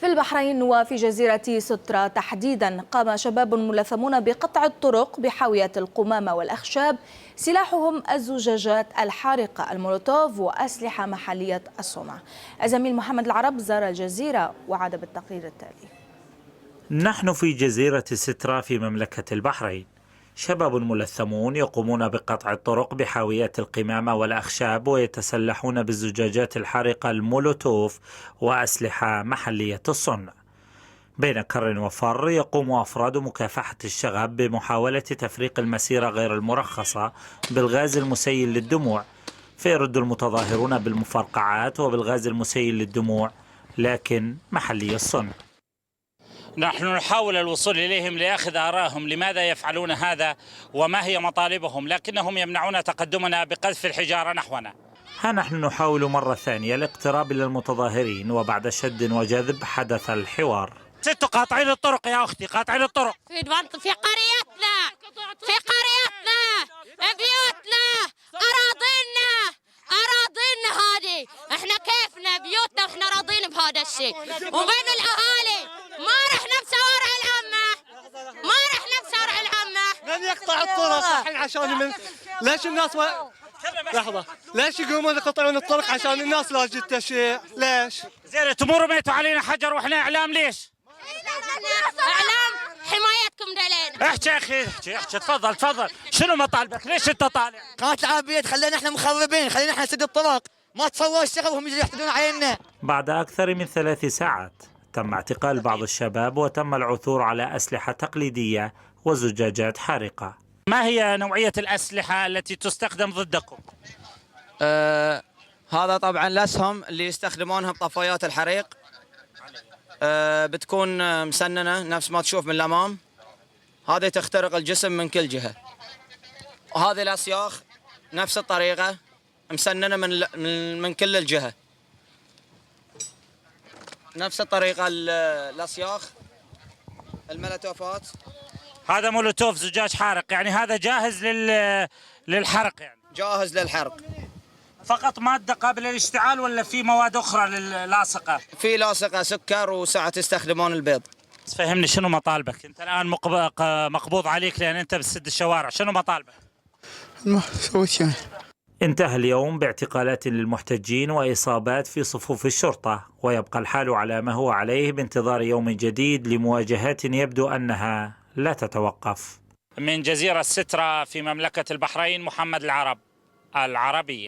في البحرين وفي جزيرة سترة تحديدا قام شباب ملثمون بقطع الطرق بحاوية القمامة والأخشاب، سلاحهم الزجاجات الحارقة المولوتوف وأسلحة محلية الصنع. الزميل محمد العرب زار الجزيرة وعاد بالتقرير التالي. نحن في جزيرة سترة في مملكة البحرين. شباب ملثمون يقومون بقطع الطرق بحاويات القمامة والأخشاب ويتسلحون بالزجاجات الحارقة المولوتوف وأسلحة محلية الصنع. بين كر وفر يقوم أفراد مكافحة الشغب بمحاولة تفريق المسيرة غير المرخصة بالغاز المسيل للدموع، فيرد المتظاهرون بالمفرقعات وبالغاز المسيل للدموع لكن محلي الصنع. نحن نحاول الوصول إليهم لأخذ آرائهم لماذا يفعلون هذا وما هي مطالبهم، لكنهم يمنعون تقدمنا بقذف الحجارة نحونا. ها نحن نحاول مرة ثانية الاقتراب إلى المتظاهرين، وبعد شد وجذب حدث الحوار. ستوا قاطعين الطرق يا أختي، قاطعين الطرق في قريتنا، في قريتنا، بيوتنا، أراضينا هذه، احنا كيفنا بيوتنا واحنا راضين بهذا الشيء، وبين الأهالي ما رحنا بشوارع العامة، من يقطع الطرق الحين عشان ليش الناس لحظة، ليش يقومون يقطعون الطرق عشان الناس لا تجي تشيع؟ ليش؟ زين تمر رميتوا علينا حجر واحنا إعلام ليش؟ إعلام حمايتكم دلينا. احكي يا أخي، احكي تفضل، شنو مطالبك؟ ليش أنت طالع؟ قناة العربية خلينا احنا مخربين، خلينا احنا نسد الطرق، ما تصوروا الشغل وهم يجوا يحتدون علينا. بعد أكثر من 3 ساعات تم اعتقال بعض الشباب وتم العثور على أسلحة تقليدية وزجاجات حارقة. ما هي نوعية الأسلحة التي تستخدم ضدكم؟ هذا طبعا الأسهم اللي يستخدمونها بطفايات الحريق، بتكون مسننة نفس ما تشوف من الأمام، هذه تخترق الجسم من كل جهة. وهذه الأسياخ نفس الطريقة مسننة من كل الجهة، نفس الطريقة الأسياخ المولوتوفات. هذا مولوتوف زجاج حارق، يعني هذا جاهز للحرق، يعني جاهز للحرق. فقط مادة قابلة للاشتعال ولا في مواد أخرى لاصقة؟ في لاصقة سكر وساعة يستخدمون البيض. فهمني شنو مطالبك؟ أنت الآن مقبوض عليك لأن أنت بتسد الشوارع، شنو مطالبك؟ ما سويت شيء. انتهى اليوم باعتقالات للمحتجين وإصابات في صفوف الشرطة، ويبقى الحال على ما هو عليه بانتظار يوم جديد لمواجهات يبدو أنها لا تتوقف. من جزيرة سترة في مملكة البحرين، محمد العرب، العربية.